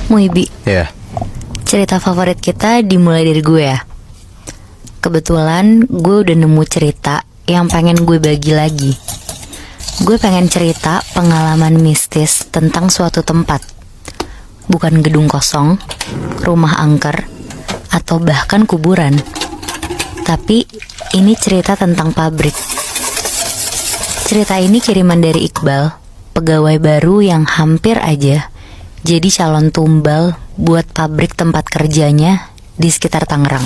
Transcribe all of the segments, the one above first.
Muibi, Ya, cerita favorit kita dimulai dari gue ya. Kebetulan gue udah nemu cerita yang pengen gue bagi lagi. Gue pengen cerita pengalaman mistis tentang suatu tempat. Bukan gedung kosong, rumah angker, atau bahkan kuburan. Tapi ini cerita tentang pabrik. Cerita ini kiriman dari Iqbal, pegawai baru yang hampir aja jadi calon tumbal buat pabrik tempat kerjanya di sekitar Tangerang.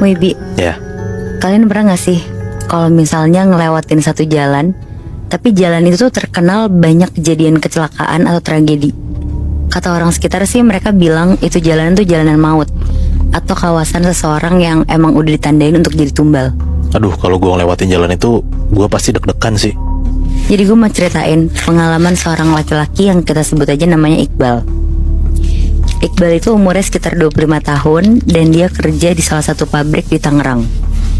Wibi, ya. kalian pernah gak sih kalau misalnya ngelewatin satu jalan, tapi jalan itu tuh terkenal banyak kejadian kecelakaan atau tragedi? Kata orang sekitar sih mereka bilang itu jalanan tuh jalanan maut, atau kawasan seseorang yang emang udah ditandain untuk jadi tumbal. Aduh, kalau gue ngelewatin jalan itu, gue pasti deg-degan sih. Jadi gue mau ceritain pengalaman seorang laki-laki yang kita sebut aja namanya Iqbal. Iqbal itu umurnya sekitar 25 tahun dan dia kerja di salah satu pabrik di Tangerang.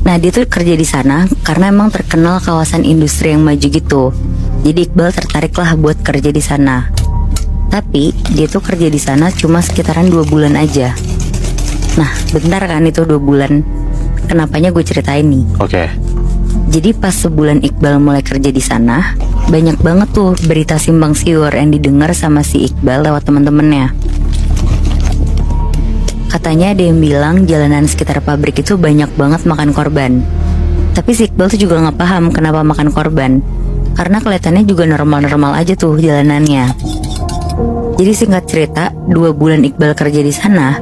Nah, dia tuh kerja di sana karena emang terkenal kawasan industri yang maju gitu. Jadi Iqbal tertarik lah buat kerja di sana. Tapi dia tuh kerja di sana cuma sekitaran 2 bulan aja. Nah, bentar kan itu 2 bulan. Kenapanya gue ceritain nih. Oke. Jadi pas sebulan Iqbal mulai kerja di sana, banyak banget tuh berita simpang siur yang didengar sama si Iqbal lewat teman-temannya. Katanya ada yang bilang jalanan sekitar pabrik itu banyak banget makan korban. Tapi si Iqbal tuh juga gak paham kenapa makan korban, karena kelihatannya juga normal-normal aja tuh jalanannya. Jadi singkat cerita, 2 bulan Iqbal kerja di sana,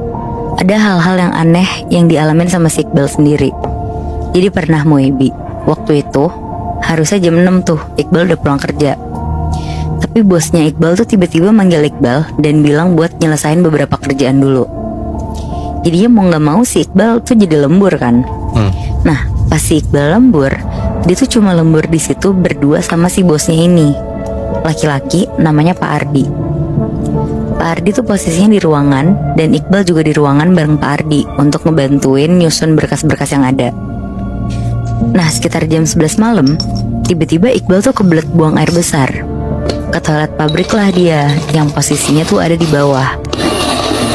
ada hal-hal yang aneh yang dialamin sama si Iqbal sendiri. Jadi pernah Muibi, waktu itu harusnya jam 6 tuh Iqbal udah pulang kerja. Tapi bosnya Iqbal tuh tiba-tiba manggil Iqbal dan bilang buat nyelesain beberapa kerjaan dulu. Jadinya mau gak mau si Iqbal tuh jadi lembur kan. Nah, pas si Iqbal lembur, dia tuh cuma lembur di situ berdua sama si bosnya ini, laki-laki namanya Pak Ardi. Pak Ardi tuh posisinya di ruangan dan Iqbal juga di ruangan bareng Pak Ardi untuk ngebantuin nyusun berkas-berkas yang ada. Nah, sekitar jam 11 malam, tiba-tiba Iqbal tuh kebelet buang air besar. Ke toilet pabrik lah dia, yang posisinya tuh ada di bawah.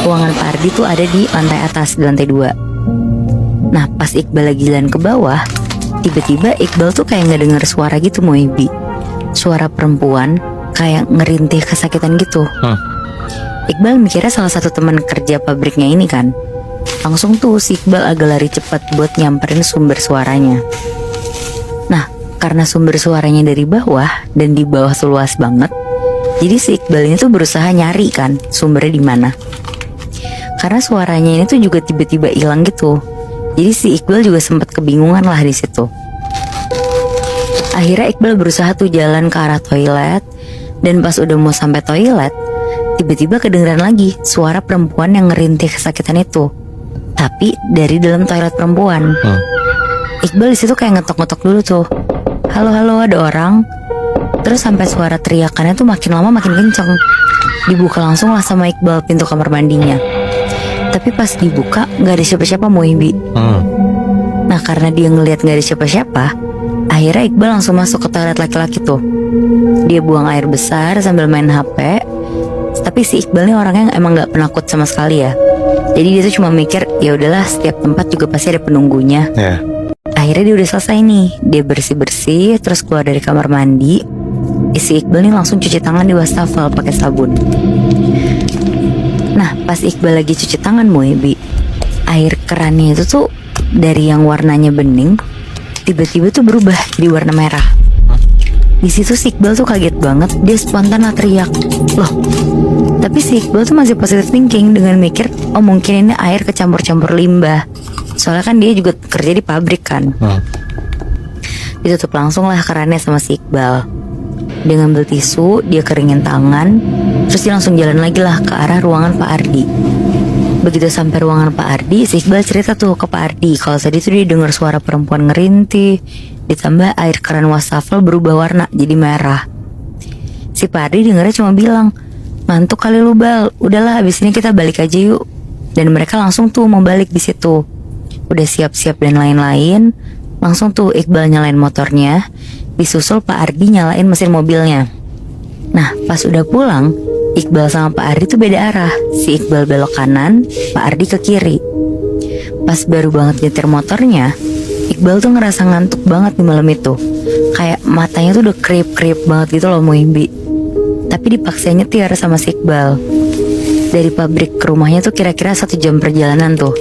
Ruangan Pak Ardi tuh ada di lantai atas, di lantai 2. Nah, pas Iqbal lagi jalan ke bawah, tiba-tiba Iqbal tuh kayak gak denger suara gitu Moibi. Suara perempuan kayak ngerintih kesakitan gitu. Iqbal mikirnya salah satu teman kerja pabriknya ini kan. Langsung tuh si Iqbal agak lari cepat buat nyamperin sumber suaranya. Nah, karena sumber suaranya dari bawah dan di bawah tuh luas banget, jadi si Iqbal ini tuh berusaha nyari kan sumbernya di mana. Karena suaranya ini tuh juga tiba-tiba hilang gitu. Jadi si Iqbal juga sempat kebingungan lah di situ. Akhirnya Iqbal berusaha tuh jalan ke arah toilet. Dan pas udah mau sampai toilet, tiba-tiba kedengeran lagi suara perempuan yang ngerintih kesakitan itu. Tapi dari dalam toilet perempuan. Iqbal di situ kayak ngetok-ngetok dulu tuh. Halo halo, ada orang. Terus sampai suara teriakannya tuh makin lama makin kenceng. Dibuka langsung lah sama Iqbal pintu kamar mandinya. Tapi pas dibuka gak ada siapa-siapa Muibi. Nah, karena dia ngelihat gak ada siapa-siapa, akhirnya Iqbal langsung masuk ke toilet laki-laki tuh. Dia buang air besar sambil main HP. Tapi si Iqbal nih orangnya emang gak penakut sama sekali ya. Jadi dia tuh cuma mikir, ya udahlah, setiap tempat juga pasti ada penunggunya. Akhirnya dia udah selesai nih. Dia bersih-bersih, terus keluar dari kamar mandi. Si Iqbal nih langsung cuci tangan di wastafel pakai sabun. Nah, pas Iqbal lagi cuci tangan Muibi, air kerannya itu tuh dari yang warnanya bening tiba-tiba tuh berubah jadi warna merah. Di situ si Iqbal tuh kaget banget, dia spontan lah teriak. Loh, tapi si Iqbal tuh masih positive thinking dengan mikir, oh mungkin ini air kecampur-campur limbah. Soalnya kan dia juga kerja di pabrik kan. Ditutup langsung lah kerannya sama si Iqbal. Dia ngambil tisu, dia keringin tangan, terus dia langsung jalan lagi lah ke arah ruangan Pak Ardi. Begitu sampai ruangan Pak Ardi, si Iqbal cerita tuh ke Pak Ardi kalau tadi tuh dia dengar suara perempuan ngerintih, ditambah air keran wastafel berubah warna jadi merah. Si Pak Ardi dengarnya cuma bilang, ngantuk kali lu Bal, udahlah abis ini kita balik aja yuk. Dan mereka langsung tuh mau balik di situ. udah siap-siap dan lain-lain, langsung tuh Iqbal nyalain motornya, disusul Pak Ardi nyalain mesin mobilnya. Nah, pas udah pulang, Iqbal sama Pak Ardi tuh beda arah. Si Iqbal belok kanan, Pak Ardi ke kiri. Pas baru banget nyetir motornya, Iqbal tuh ngerasa ngantuk banget di malam itu. Kayak matanya tuh udah kerip-kerip banget gitu loh Muibi. Tapi dipaksa nyetir sama si Iqbal. Dari pabrik ke rumahnya tuh kira-kira 1 jam perjalanan tuh.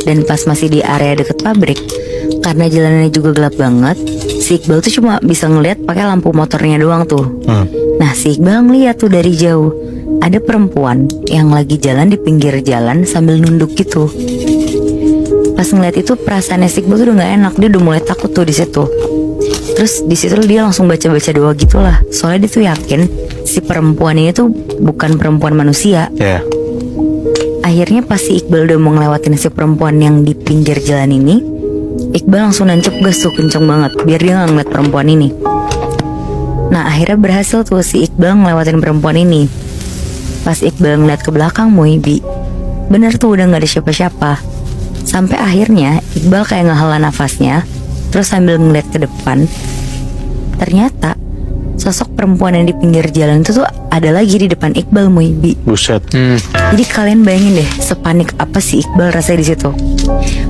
Dan pas masih di area deket pabrik, karena jalanannya juga gelap banget, si Iqbal tuh cuma bisa ngeliat pakai lampu motornya doang tuh. Nah, si Iqbal ngeliat tuh dari jauh ada perempuan yang lagi jalan di pinggir jalan sambil nunduk gitu. Pas ngeliat itu perasaannya si Iqbal tuh udah gak enak, dia udah mulai takut tuh di situ. Terus di situ dia langsung baca-baca doa gitulah. Soalnya dia tuh yakin si perempuan ini tuh bukan perempuan manusia. Ya. Akhirnya pas si Iqbal udah mau ngelewatin si perempuan yang di pinggir jalan ini, Iqbal langsung nancep gas tuh kenceng banget biar dia gak ngeliat perempuan ini. Nah, akhirnya berhasil tuh si Iqbal ngelewatin perempuan ini. Pas Iqbal ngeliat ke belakang Muibi, bener tuh udah gak ada siapa-siapa. Sampai akhirnya Iqbal kayak ngehela nafasnya, terus sambil ngeliat ke depan, ternyata sosok perempuan yang di pinggir jalan itu tuh ada lagi di depan Iqbal Muibi. Buset. Jadi kalian bayangin deh sepanik apa si Iqbal rasanya di situ.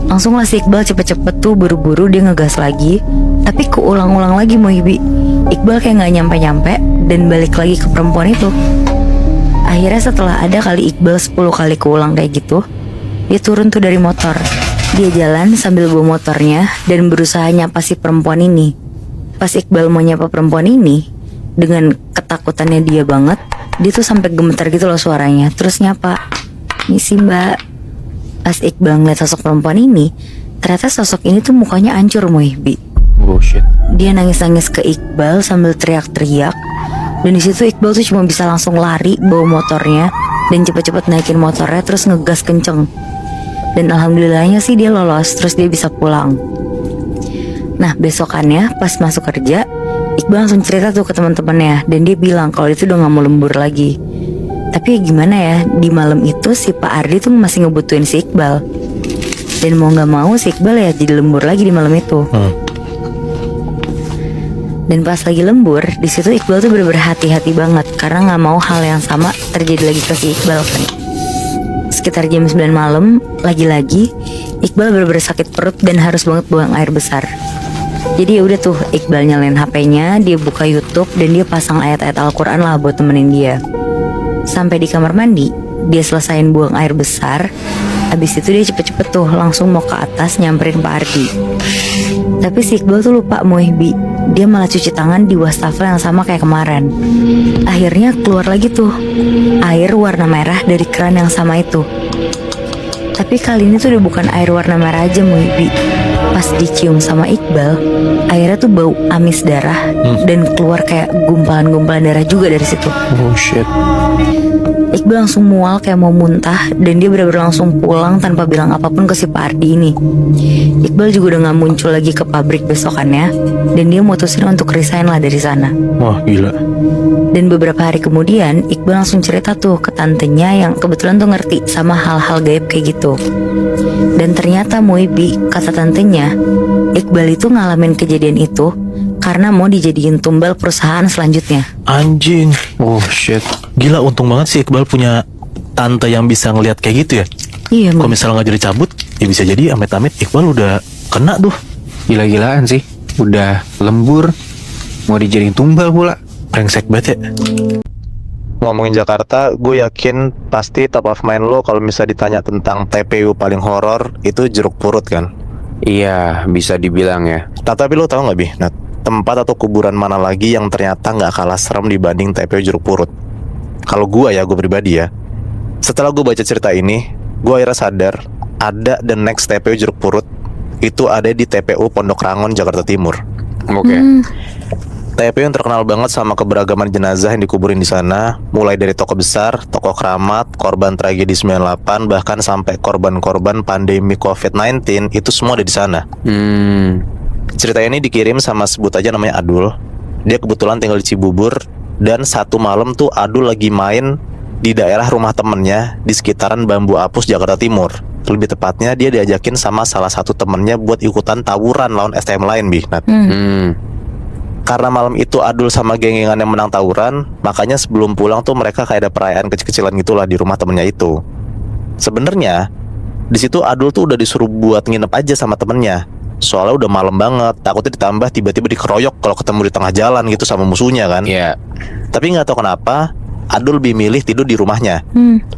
Langsung lah si Iqbal cepet-cepet tuh buru-buru dia ngegas lagi, tapi keulang-ulang lagi Muibi. Iqbal kayak nggak nyampe-nyampe dan balik lagi ke perempuan itu. Akhirnya setelah ada kali Iqbal 10 kali keulang kayak gitu, dia turun tuh dari motor. Dia jalan sambil bawa motornya dan berusaha nyapa si perempuan ini. Pas Iqbal mau nyapa perempuan ini, dengan ketakutannya dia banget, dia tuh sampai gemetar gitu loh suaranya. Terus nyapa, "Misi mbak." Pas Iqbal ngeliat sosok perempuan ini, ternyata sosok ini tuh mukanya hancur Muibi. Oh shit. Dia nangis-nangis ke Iqbal sambil teriak-teriak. Dan di situ Iqbal tuh cuma bisa langsung lari bawa motornya dan cepet-cepet naikin motornya terus ngegas kenceng. Dan alhamdulillahnya sih dia lolos, terus dia bisa pulang. Nah, besokannya pas masuk kerja, Iqbal langsung cerita tuh ke teman-temannya dan dia bilang kalau dia tuh udah gak mau lembur lagi. Tapi ya gimana ya, di malam itu si Pak Ardi tuh masih ngebutuhin si Iqbal. Dan mau gak mau si Iqbal ya jadi lembur lagi di malam itu. Dan pas lagi lembur, di situ Iqbal tuh bener-bener hati-hati banget karena gak mau hal yang sama terjadi lagi ke si Iqbal kan. Sekitar jam 9 malam, lagi-lagi Iqbal bener-bener sakit perut dan harus banget buang air besar. Jadi ya udah tuh Iqbal nyalain HP-nya, dia buka YouTube dan dia pasang ayat-ayat Al-Quran lah buat temenin dia. Sampai di kamar mandi, dia selesain buang air besar. Habis itu dia cepet-cepet tuh langsung mau ke atas nyamperin Pak Ardi. Tapi si Iqbal tuh lupa Muibi, dia malah cuci tangan di wastafel yang sama kayak kemarin. Akhirnya keluar lagi tuh air warna merah dari keran yang sama itu. Tapi kali ini tuh udah bukan air warna merah aja Muibi. Pas dicium sama Iqbal, airnya tuh bau amis darah dan keluar kayak gumpalan-gumpalan darah juga dari situ. Oh shit. Iqbal langsung mual kayak mau muntah dan dia benar-benar langsung pulang tanpa bilang apapun ke si Pak Ardi ini. Iqbal juga udah gak muncul lagi ke pabrik besokannya dan dia mutusin untuk resign lah dari sana. Wah gila. Dan beberapa hari kemudian Iqbal langsung cerita tuh ke tantenya yang kebetulan tuh ngerti sama hal-hal gaib kayak gitu. Dan ternyata Muibi, kata tantenya, Iqbal itu ngalamin kejadian itu karena mau dijadiin tumbal perusahaan selanjutnya. Anjing. Oh shit. Gila, untung banget sih Iqbal punya tante yang bisa ngelihat kayak gitu ya. Iya, Kalau misalnya nggak jadi cabut, ya bisa jadi amit-amit Iqbal udah kena tuh. Gila-gilaan sih. Udah lembur, mau dijadiin tumbal pula. Brengsek banget ya. Ngomongin Jakarta, gue yakin pasti top of mind lo kalau misalnya ditanya tentang TPU paling horor itu Jeruk Purut kan. Iya, bisa dibilang ya. Tapi lo tau gak Bi, nah, tempat atau kuburan mana lagi yang ternyata gak kalah serem dibanding TPU Jeruk Purut? Kalau gue pribadi ya, setelah gue baca cerita ini, gue akhirnya sadar ada the next TPU Jeruk Purut itu ada di TPU Pondok Rangon, Jakarta Timur. Oke. TPU yang terkenal banget sama keberagaman jenazah yang dikuburin di sana, mulai dari tokoh besar, tokoh keramat, korban tragedi 98, bahkan sampai korban-korban pandemi COVID-19 itu semua ada di sana. Cerita ini dikirim sama sebut aja namanya Adul. Dia kebetulan tinggal di Cibubur dan satu malam tuh Adul lagi main di daerah rumah temennya di sekitaran Bambu Apus, Jakarta Timur. Lebih tepatnya dia diajakin sama salah satu temennya buat ikutan tawuran lawan STM lain, Bi. Nat. Karena malam itu Adul sama geng-gengan yang menang tawuran, makanya sebelum pulang tuh mereka kayak ada perayaan kecil-kecilan gitulah di rumah temennya itu. Sebenarnya di situ Adul tuh udah disuruh buat nginep aja sama temennya. Soalnya udah malam banget, takutnya ditambah tiba-tiba dikeroyok kalau ketemu di tengah jalan gitu sama musuhnya kan. Iya. Tapi nggak tahu kenapa Adul lebih milih tidur di rumahnya.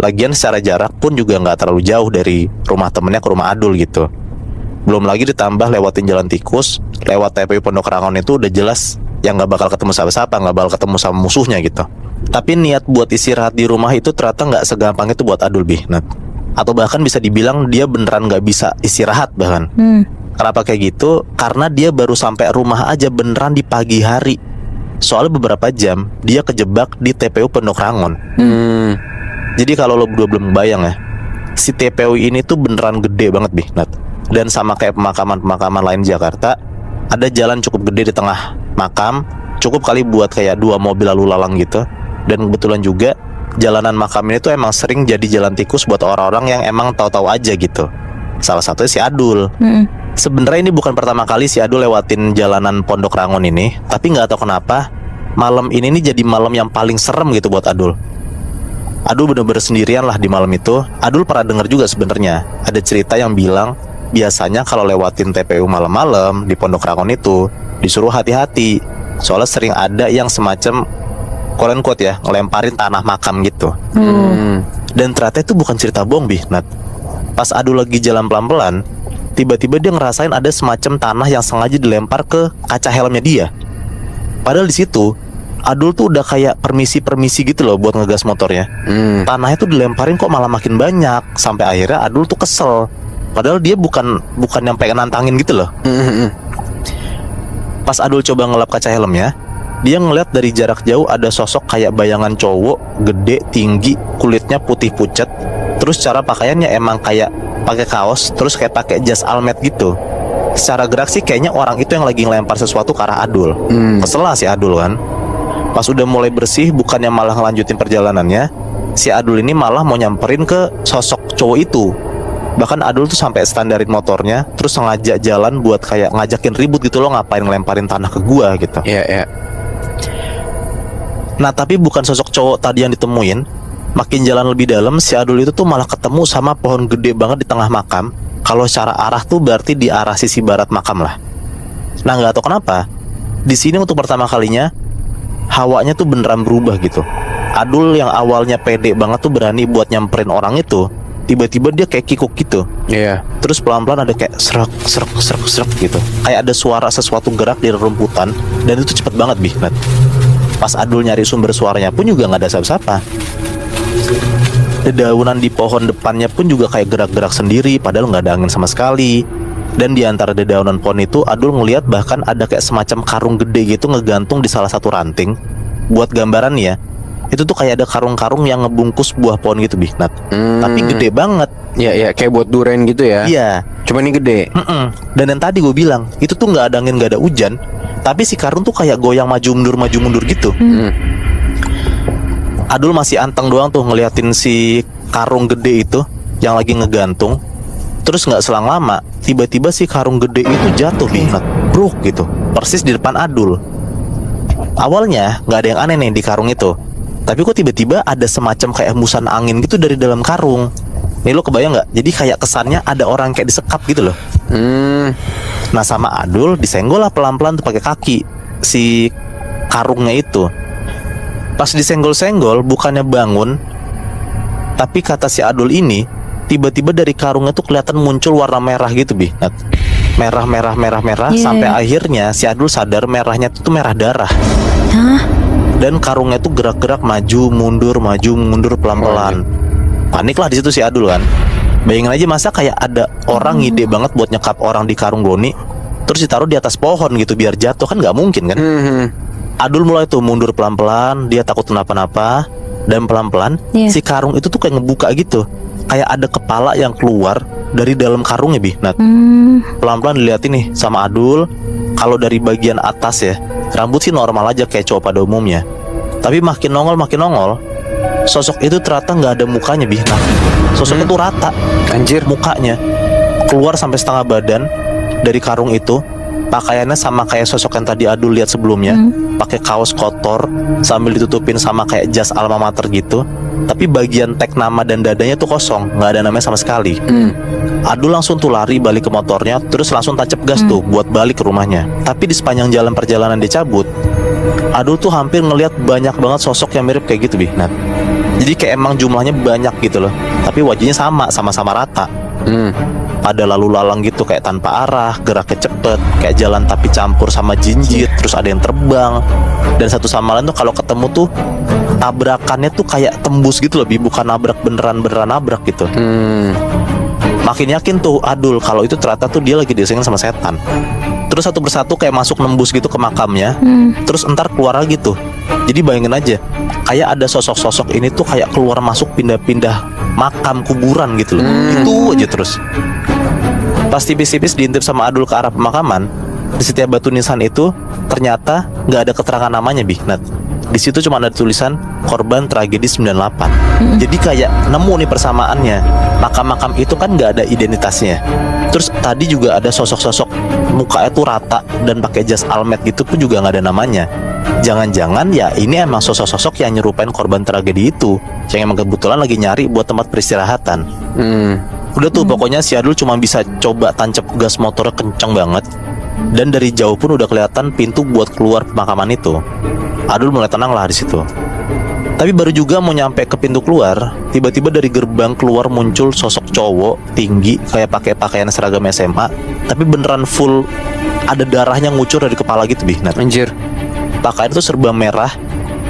Lagian secara jarak pun juga nggak terlalu jauh dari rumah temennya ke rumah Adul gitu. Belum lagi ditambah lewatin jalan tikus, lewat TPU Pondok Rangon itu udah jelas yang nggak bakal ketemu siapa-siapa, nggak bakal ketemu sama musuhnya gitu. Tapi niat buat istirahat di rumah itu ternyata nggak segampang itu buat Adul, Bi. Atau bahkan bisa dibilang dia beneran nggak bisa istirahat bahkan. Kenapa kayak gitu? Karena dia baru sampai rumah aja beneran di pagi hari. Soalnya beberapa jam dia kejebak di TPU Pondok Rangon. Jadi kalau lo berdua belum bayang ya, si TPU ini tuh beneran gede banget, Bi. Dan sama kayak pemakaman-pemakaman lain di Jakarta, ada jalan cukup gede di tengah makam, cukup kali buat kayak 2 mobil lalu lalang gitu. Dan kebetulan juga jalanan makam ini tuh emang sering jadi jalan tikus buat orang-orang yang emang tahu-tahu aja gitu. Salah satunya si Adul. Sebenarnya ini bukan pertama kali si Adul lewatin jalanan Pondok Rangon ini, tapi nggak tahu kenapa malam ini nih jadi malam yang paling serem gitu buat Adul. Adul bener-bener sendirian lah di malam itu. Adul pernah dengar juga sebenarnya ada cerita yang bilang biasanya kalau lewatin TPU malam-malam di Pondok Rangon itu disuruh hati-hati, soalnya sering ada yang semacam quote unquote ya ngelemparin tanah makam gitu. Dan ternyata itu bukan cerita bohong, Bi. Pas Adul lagi jalan pelan-pelan, tiba-tiba dia ngerasain ada semacam tanah yang sengaja dilempar ke kaca helmnya dia. Padahal di situ Adul tuh udah kayak permisi gitu loh buat ngegas motornya. Tanahnya tuh dilemparin kok malah makin banyak, sampai akhirnya Adul tuh kesel. Padahal dia bukan yang pengen nantangin gitu loh. Pas Adul coba ngelap kaca helmnya, dia ngeliat dari jarak jauh ada sosok kayak bayangan cowok, gede, tinggi, kulitnya putih pucat. Terus cara pakaiannya emang kayak pakai kaos, terus kayak pakai jas almet gitu. Secara gerak sih kayaknya orang itu yang lagi ngelempar sesuatu ke arah Adul. Kesel lah si Adul kan. Pas udah mulai bersih, bukannya malah ngelanjutin perjalanannya, si Adul ini malah mau nyamperin ke sosok cowok itu. Bahkan Adul tuh sampai standarin motornya, terus ngajak jalan buat kayak ngajakin ribut gitu loh, ngapain ngelemparin tanah ke gua gitu. Iya. Nah tapi bukan sosok cowok tadi yang ditemuin. Makin jalan lebih dalam, si Adul itu tuh malah ketemu sama pohon gede banget di tengah makam. Kalau secara arah tuh berarti di arah sisi barat makam lah. Nah nggak tahu kenapa, di sini untuk pertama kalinya hawanya tuh beneran berubah gitu. Adul yang awalnya pede banget tuh berani buat nyamperin orang itu, tiba-tiba dia kayak kikuk gitu. Iya. Terus pelan-pelan ada kayak serak gitu. Kayak ada suara sesuatu gerak di rerumputan. Dan itu cepet banget, Bi. Pas Adul nyari sumber suaranya pun juga nggak ada siapa-siapa. Dedaunan di pohon depannya pun juga kayak gerak-gerak sendiri, padahal nggak ada angin sama sekali. Dan di antara dedaunan pohon itu Adul ngelihat bahkan ada kayak semacam karung gede gitu ngegantung di salah satu ranting. Buat gambaran ya, itu tuh kayak ada karung-karung yang ngebungkus buah pohon gitu, Bi. Tapi gede banget. Iya, kayak buat duren gitu ya. Iya. Cuma ini gede. Dan yang tadi gue bilang, itu tuh nggak ada angin, nggak ada hujan, tapi si karung tuh kayak goyang maju mundur gitu. Adul masih anteng doang tuh ngeliatin si karung gede itu yang lagi ngegantung. Terus nggak selang lama, tiba-tiba si karung gede itu jatuh, Bi. Bruk gitu, persis di depan Adul. Awalnya nggak ada yang aneh nih di karung itu, tapi kok tiba-tiba ada semacam kayak hembusan angin gitu dari dalam karung. Nih lo kebayang nggak? Jadi kayak kesannya ada orang kayak disekap gitu loh. Nah sama Adul disenggol lah pelan-pelan tuh pakai kaki si karungnya itu. Pas disenggol-senggol bukannya bangun, tapi kata si Adul ini tiba-tiba dari karungnya tuh kelihatan muncul warna merah gitu, Bi. Merah sampai akhirnya si Adul sadar merahnya tuh merah darah. Dan karungnya tuh gerak-gerak maju mundur pelan-pelan. Panik lah di situ si Adul kan. Bayangin aja masa kayak ada orang ngide banget buat nyekap orang di karung goni, terus ditaruh di atas pohon gitu biar jatuh, kan nggak mungkin kan. Adul mulai tuh mundur pelan-pelan, dia takut kenapa-napa. Dan pelan-pelan si karung itu tuh kayak ngebuka gitu, kayak ada kepala yang keluar dari dalam karungnya, Bi. Pelan-pelan dilihatin nih sama Adul. Kalau dari bagian atas ya, rambut sih normal aja kayak cowok pada umumnya. Tapi makin nongol sosok itu ternyata nggak ada mukanya, Bi. Nah, sosok itu rata, Anjir. mukanya keluar sampai setengah badan dari karung itu. Pakaiannya sama kayak sosok yang tadi Adul lihat sebelumnya, pakai kaos kotor sambil ditutupin sama kayak jas alma mater gitu. Tapi bagian tag nama dan dadanya tuh kosong, nggak ada namanya sama sekali. Adul langsung tuh lari balik ke motornya, terus langsung tancap gas tuh buat balik ke rumahnya. Tapi di sepanjang jalan perjalanan dia cabut, Adul tuh hampir ngelihat banyak banget sosok yang mirip kayak gitu, Bi. Nah, jadi kayak emang jumlahnya banyak gitu loh, tapi wajahnya sama-sama rata. Pada lalu lalang gitu, kayak tanpa arah, geraknya cepet, kayak jalan tapi campur sama jinjit. Terus ada yang terbang, dan satu sama lain tuh kalau ketemu tuh tabrakannya tuh kayak tembus gitu loh, Bi. Bukan nabrak beneran nabrak gitu. Makin yakin tuh Adul kalau itu ternyata tuh dia lagi disengin sama setan. Terus satu persatu kayak masuk nembus gitu ke makamnya. Terus entar keluar lagi tuh. Jadi bayangin aja, kayak ada sosok-sosok ini tuh kayak keluar masuk pindah-pindah makam kuburan gitu loh. Itu aja terus. Pas tipis-tipis diintip sama Adul ke arah pemakaman, di setiap batu nisan itu ternyata nggak ada keterangan namanya, Bi. Nah, di situ cuma ada tulisan korban tragedi 98. Jadi kayak nemu nih persamaannya. Makam-makam itu kan nggak ada identitasnya. Terus tadi juga ada sosok-sosok mukanya tuh rata dan pakai jas almet gitu pun juga nggak ada namanya. Jangan-jangan ya ini emang sosok-sosok yang nyerupain korban tragedi itu, yang emang kebetulan lagi nyari buat tempat peristirahatan. Udah tuh pokoknya si Adul cuma bisa coba tancap gas motornya kenceng banget. Dan dari jauh pun udah kelihatan pintu buat keluar pemakaman itu. Adul mulai tenang lah di situ. Tapi baru juga mau nyampe ke pintu keluar, tiba-tiba dari gerbang keluar muncul sosok cowok tinggi kayak pakai pakaian seragam SMA, tapi beneran full ada darahnya ngucur dari kepala gitu, Bi. Nah, Anjir. pakaian itu serba merah,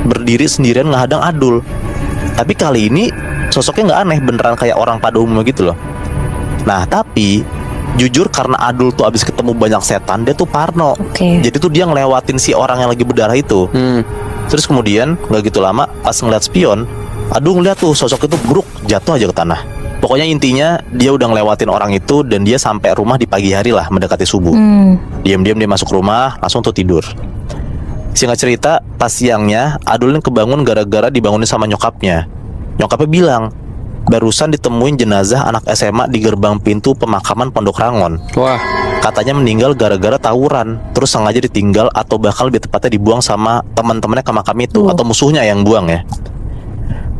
berdiri sendirian ngehadang Adul. Tapi kali ini sosoknya nggak aneh, beneran kayak orang pada umumnya gitu loh. Nah, tapi jujur karena Adul tuh abis ketemu banyak setan, dia tuh parno. Jadi tuh dia ngelewatin si orang yang lagi berdarah itu. Terus kemudian nggak gitu lama pas ngeliat spion, Adul ngeliat tuh sosok itu bruk jatuh aja ke tanah. Pokoknya intinya dia udah ngelewatin orang itu dan dia sampai rumah di pagi hari lah, mendekati subuh. Diam-diam dia masuk rumah, langsung tuh tidur. Singkat cerita, pas siangnya Adul kebangun gara-gara dibangunin sama nyokapnya. Nyokapnya bilang, barusan ditemuin jenazah anak SMA di gerbang pintu pemakaman Pondok Rangon. Wah. Katanya meninggal gara-gara tawuran, terus sengaja ditinggal atau bakal lebih tepatnya dibuang sama teman-temannya ke makam itu, atau musuhnya yang buang ya.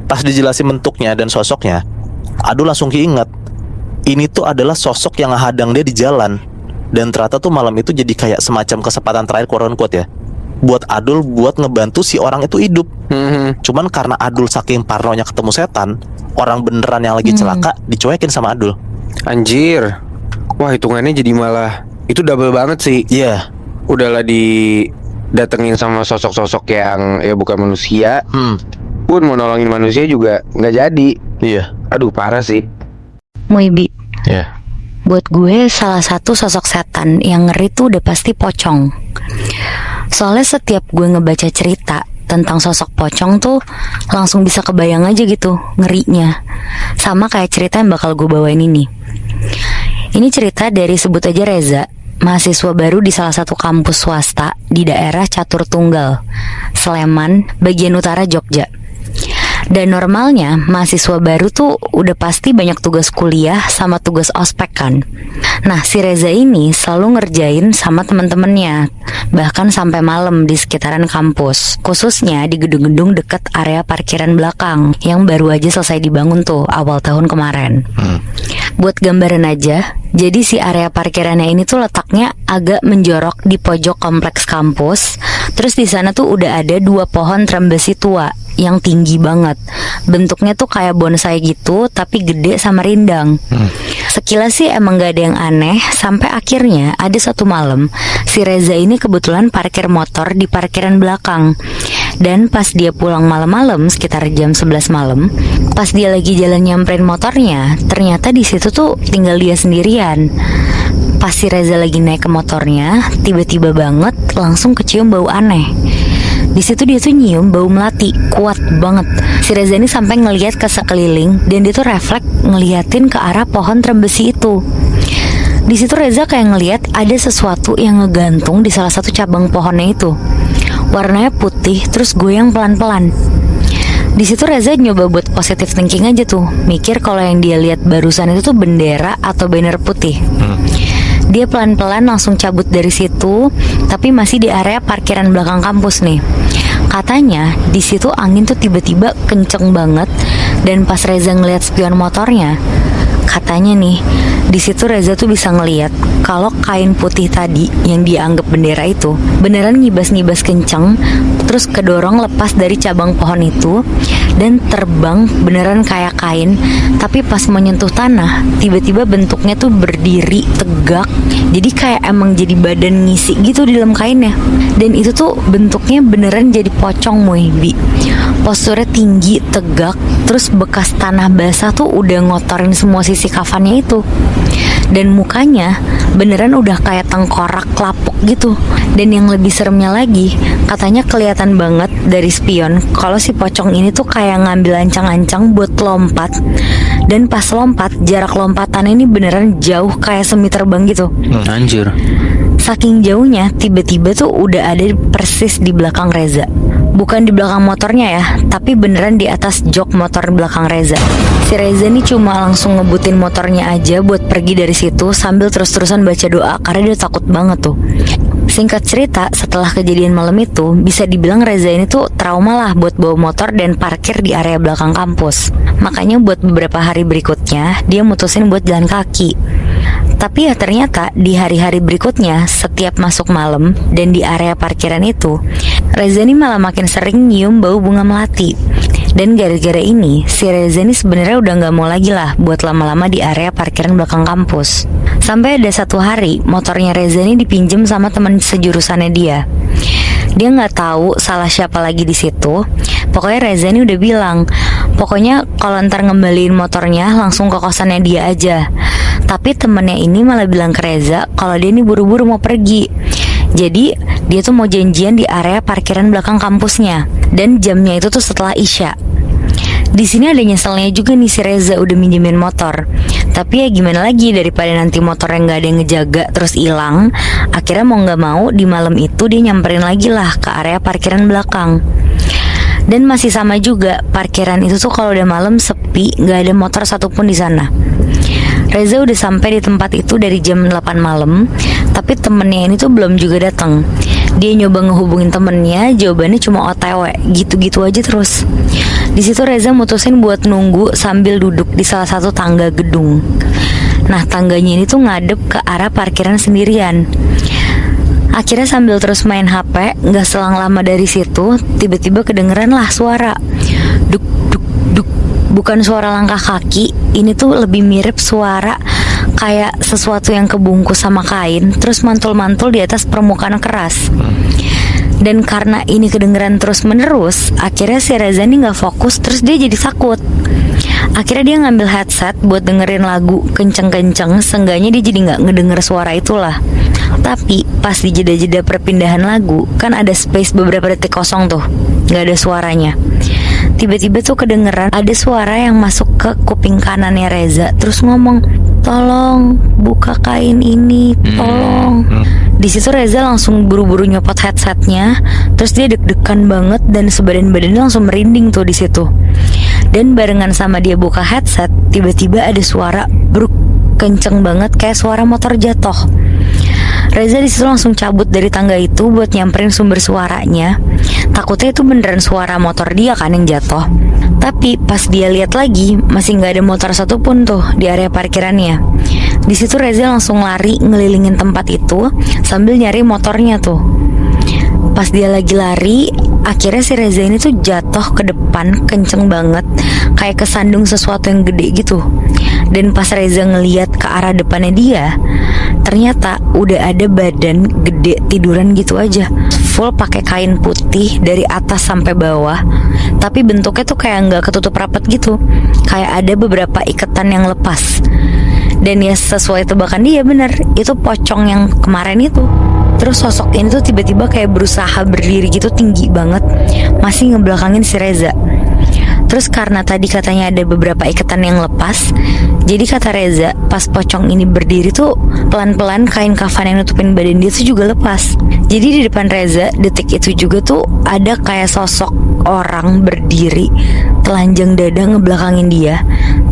Pas dijelasin bentuknya dan sosoknya, Adul langsung keinget, ini tuh adalah sosok yang ngehadang dia di jalan. Dan ternyata tuh malam itu jadi kayak semacam kesempatan terakhir, quote ya, buat Adul buat ngebantu si orang itu hidup. Cuman karena Adul saking parnonya ketemu setan, orang beneran yang lagi celaka dicuekin sama Adul. Anjir. Wah, hitungannya jadi malah itu double banget sih. Iya. Udahlah didatengin sama sosok-sosok yang ya bukan manusia. Pun mau nolongin manusia juga nggak jadi. Iya. Aduh, parah sih. Moibi, Ya. buat gue salah satu sosok setan yang ngeri tuh udah pasti pocong. Soalnya setiap gue ngebaca cerita tentang sosok pocong tuh langsung bisa kebayang aja gitu ngerinya. Sama kayak cerita yang bakal gue bawain ini. Ini cerita dari sebut aja Reza, mahasiswa baru di salah satu kampus swasta di daerah Catur Tunggal, Sleman, bagian utara Jogja. Dan normalnya mahasiswa baru tuh udah pasti banyak tugas kuliah sama tugas ospek kan. Nah, si Reza ini selalu ngerjain sama temen-temennya, bahkan sampai malam di sekitaran kampus, khususnya di gedung-gedung deket area parkiran belakang yang baru aja selesai dibangun tuh awal tahun kemarin. Buat gambaran aja, jadi si area parkirannya ini tuh letaknya agak menjorok di pojok kompleks kampus. Terus di sana tuh udah ada 2 pohon trembesi tua yang tinggi banget. Bentuknya tuh kayak bonsai gitu, tapi gede sama rindang. Sekilas sih emang gak ada yang aneh, sampai akhirnya ada satu malam si Reza ini kebetulan parkir motor di parkiran belakang. Dan pas dia pulang malam-malam sekitar jam 11 malam, pas dia lagi jalan nyamperin motornya, ternyata di situ tuh tinggal dia sendirian. Pas si Reza lagi naik ke motornya, tiba-tiba banget langsung kecium bau aneh. Di situ dia tuh nyium bau melati kuat banget. Si Reza ini sampai ngelihat ke sekeliling dan dia tuh refleks ngeliatin ke arah pohon trembesi itu. Di situ Reza kayak ngelihat ada sesuatu yang ngegantung di salah satu cabang pohonnya itu. Warnanya putih terus goyang pelan-pelan. Di situ Reza nyoba buat positive thinking aja tuh, mikir kalau yang dia lihat barusan itu tuh bendera atau banner putih. Dia pelan-pelan langsung cabut dari situ, tapi masih di area parkiran belakang kampus nih. Katanya di situ angin tuh tiba-tiba kenceng banget, dan pas Reza ngeliat spion motornya, katanya nih di situ Reza tuh bisa ngeliat kalau kain putih tadi yang dia anggap bendera itu beneran ngibas-ngibas kenceng, terus kedorong lepas dari cabang pohon itu dan terbang beneran kayak kain. Tapi pas menyentuh tanah, tiba-tiba bentuknya tuh berdiri tegak, jadi kayak emang jadi badan ngisi gitu di dalam kainnya. Dan itu tuh bentuknya beneran jadi pocong Bi. Posturnya tinggi, tegak, terus bekas tanah basah tuh udah ngotorin semua sisi kafannya itu. Dan mukanya beneran udah kayak tengkorak lapuk gitu. Dan yang lebih seremnya lagi, katanya kelihatan banget dari spion kalau si pocong ini tuh kayak ngambil ancang-ancang buat lompat. Dan pas lompat, jarak lompatannya ini beneran jauh kayak semi terbang gitu. Anjir. Saking jauhnya, tiba-tiba tuh udah ada persis di belakang Reza. Bukan di belakang motornya ya, tapi beneran di atas jok motor belakang Reza. Si Reza nih cuma langsung ngebutin motornya aja buat pergi dari situ sambil terus-terusan baca doa karena dia takut banget tuh. Singkat cerita, setelah kejadian malam itu, bisa dibilang Reza ini tuh trauma lah buat bawa motor dan parkir di area belakang kampus. Makanya buat beberapa hari berikutnya, dia mutusin buat jalan kaki. Tapi ya ternyata di hari-hari berikutnya, setiap masuk malam dan di area parkiran itu, Reza ini malah makin sering nyium bau bunga melati. Dan gara-gara ini, si Reza ini sebenarnya udah gak mau lagi lah buat lama-lama di area parkiran belakang kampus. Sampai ada satu hari, motornya Reza ini dipinjem sama teman sejurusannya dia. Dia nggak tahu salah siapa lagi di situ. Pokoknya Reza ini udah bilang, pokoknya kalau ntar ngembaliin motornya langsung ke kosannya dia aja. Tapi temennya ini malah bilang ke Reza kalau dia ini buru-buru mau pergi. Jadi dia tuh mau janjian di area parkiran belakang kampusnya, dan jamnya itu tuh setelah Isya. Di sini ada nyeselnya juga nih si Reza udah minjemin motor. Tapi ya gimana lagi, daripada nanti motornya nggak ada yang ngejaga terus hilang. Akhirnya mau nggak mau di malam itu dia nyamperin lagi lah ke area parkiran belakang. Dan masih sama juga, parkiran itu tuh kalau udah malam sepi, nggak ada motor satupun di sana. Reza udah sampai di tempat itu dari jam 8 malam, tapi temennya ini tuh belum juga datang. Dia nyoba ngehubungin temennya, jawabannya cuma OTW, gitu-gitu aja terus. Di situ Reza mutusin buat nunggu sambil duduk di salah satu tangga gedung. Nah, tangganya ini tuh ngadep ke arah parkiran sendirian. Akhirnya sambil terus main HP, nggak selang lama dari situ, tiba-tiba kedengeran lah suara duk duk duk. Bukan suara langkah kaki, ini tuh lebih mirip suara kayak sesuatu yang kebungkus sama kain terus mantul-mantul di atas permukaan keras. Dan karena ini kedengeran terus menerus, akhirnya si Reza ini gak fokus, terus dia jadi takut. Akhirnya dia ngambil headset buat dengerin lagu kenceng-kenceng, seenggaknya dia jadi gak ngedenger suara itulah. Tapi pas di jeda-jeda perpindahan lagu, kan ada space beberapa detik kosong tuh, gak ada suaranya. Tiba-tiba tuh kedengeran ada suara yang masuk ke kuping kanannya Reza, terus ngomong, "Tolong buka kain ini, tolong." Di situ Reza langsung buru-buru nyopot headsetnya, terus dia deg-degan banget dan sebadan-badannya langsung merinding tuh di situ. Dan barengan sama dia buka headset, tiba-tiba ada suara bruk kenceng banget kayak suara motor jatuh. Reza di situ langsung cabut dari tangga itu buat nyamperin sumber suaranya. Takutnya itu beneran suara motor dia kan yang jatuh. Tapi pas dia lihat lagi, masih nggak ada motor satupun tuh di area parkirannya. Di situ Reza langsung lari ngelilingin tempat itu sambil nyari motornya tuh. Pas dia lagi lari, akhirnya si Reza ini tuh jatuh ke depan kenceng banget, kayak kesandung sesuatu yang gede gitu. Dan pas Reza ngeliat ke arah depannya dia, ternyata udah ada badan gede tiduran gitu aja, full pakai kain putih dari atas sampai bawah. Tapi bentuknya tuh kayak nggak ketutup rapat gitu, kayak ada beberapa ikatan yang lepas. Dan ya sesuai tebakan dia, bener itu pocong yang kemarin itu. Terus sosok ini tuh tiba-tiba kayak berusaha berdiri gitu tinggi banget, masih ngebelakangin si Reza. Terus karena tadi katanya ada beberapa ikatan yang lepas, jadi kata Reza pas pocong ini berdiri tuh pelan-pelan kain kafan yang nutupin badan dia tuh juga lepas. Jadi di depan Reza detik itu juga tuh ada kayak sosok orang berdiri telanjang dada ngebelakangin dia,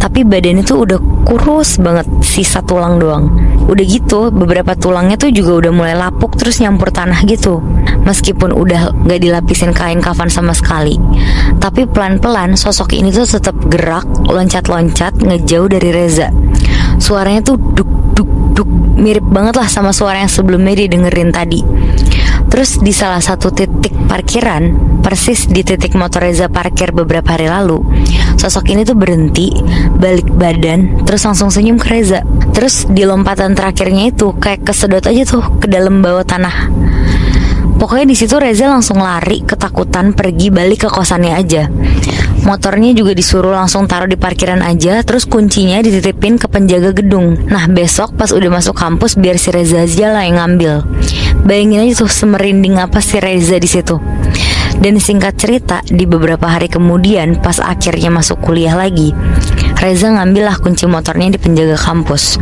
tapi badannya tuh udah kurus banget, sisa tulang doang. Udah gitu beberapa tulangnya tuh juga udah mulai lapuk terus nyampur tanah gitu. Meskipun udah gak dilapisin kain kafan sama sekali, tapi pelan-pelan sosok ini tuh tetap gerak, loncat-loncat ngejauh dari Reza. Suaranya tuh duk duk duk, mirip banget lah sama suara yang sebelumnya didengerin tadi. Terus di salah satu titik parkiran, persis di titik motor Reza parkir beberapa hari lalu, sosok ini tuh berhenti, balik badan, terus langsung senyum ke Reza. Terus di lompatan terakhirnya itu kayak kesedot aja tuh ke dalam bawah tanah. Pokoknya di situ Reza langsung lari, ketakutan, pergi balik ke kosannya aja. Motornya juga disuruh langsung taruh di parkiran aja, terus kuncinya dititipin ke penjaga gedung. Nah besok pas udah masuk kampus biar si Reza aja lah yang ngambil. Bayangin aja tuh semerinding apa si Reza di situ. Dan singkat cerita, di beberapa hari kemudian pas akhirnya masuk kuliah lagi, Reza ngambil lah kunci motornya di penjaga kampus.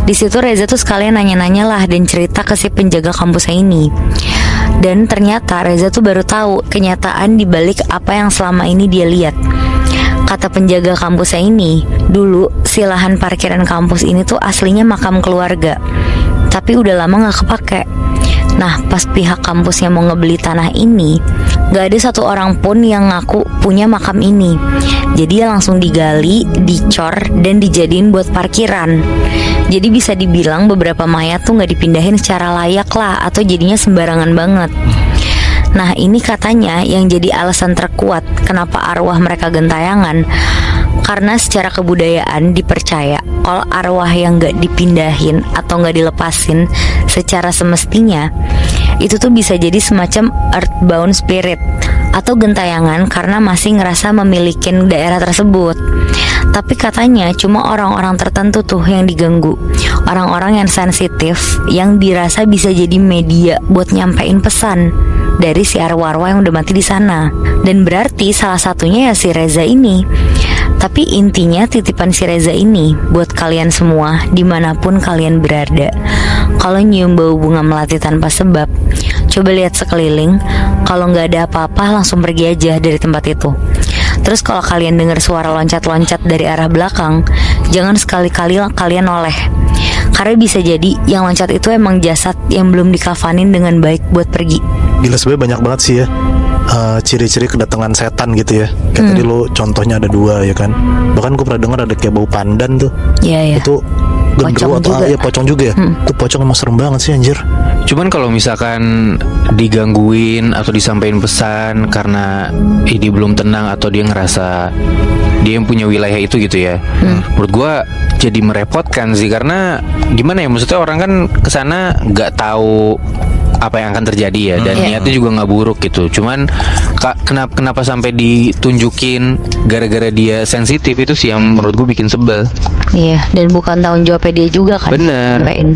Di situ Reza tuh sekalian nanya-nanya lah dan cerita ke si penjaga kampusnya ini. Dan ternyata Reza tuh baru tahu kenyataan dibalik apa yang selama ini dia lihat. Kata penjaga kampusnya ini, dulu si lahan parkiran kampus ini tuh aslinya makam keluarga, tapi udah lama gak kepake. Nah pas pihak kampusnya mau ngebeli tanah ini, gak ada satu orang pun yang ngaku punya makam ini. Jadi ya langsung digali, dicor, dan dijadiin buat parkiran. Jadi bisa dibilang beberapa mayat tuh gak dipindahin secara layak lah, atau jadinya sembarangan banget. Nah ini katanya yang jadi alasan terkuat kenapa arwah mereka gentayangan. Karena secara kebudayaan dipercaya kalau arwah yang gak dipindahin atau gak dilepasin secara semestinya, itu tuh bisa jadi semacam earthbound spirit atau gentayangan karena masih ngerasa memiliki daerah tersebut. Tapi katanya cuma orang-orang tertentu tuh yang diganggu, orang-orang yang sensitif, yang dirasa bisa jadi media buat nyampein pesan dari si arwah-arwah yang udah mati di sana. Dan berarti salah satunya ya si Reza ini. Tapi intinya titipan si Reza ini buat kalian semua dimanapun kalian berada. Kalau nyium bau bunga melati tanpa sebab, coba lihat sekeliling. Kalau nggak ada apa-apa langsung pergi aja dari tempat itu. Terus kalau kalian dengar suara loncat-loncat dari arah belakang, jangan sekali-kali kalian noleh. Karena bisa jadi yang loncat itu emang jasad yang belum dikafanin dengan baik buat pergi. Gila sebenarnya banyak banget sih ya ciri-ciri kedatangan setan gitu ya. Kayak tadi lo contohnya ada 2 ya kan. Bahkan gue pernah dengar ada kayak bau pandan tuh. Iya. Itu gendruwo Pocong atau juga. ya pocong juga ya. Itu pocong emang serem banget sih anjir. Cuman kalau misalkan digangguin atau disampaikan pesan karena dia belum tenang atau dia ngerasa dia yang punya wilayah itu gitu ya, menurut gua jadi merepotkan sih. Karena gimana ya, maksudnya orang kan kesana nggak tahu apa yang akan terjadi ya, dan niatnya juga nggak buruk gitu. Cuman kenapa sampai ditunjukin gara-gara dia sensitif, itu sih yang menurut gue bikin sebel. Iya, dan bukan tanggung jawabnya dia juga kan. Bener. Nyampein.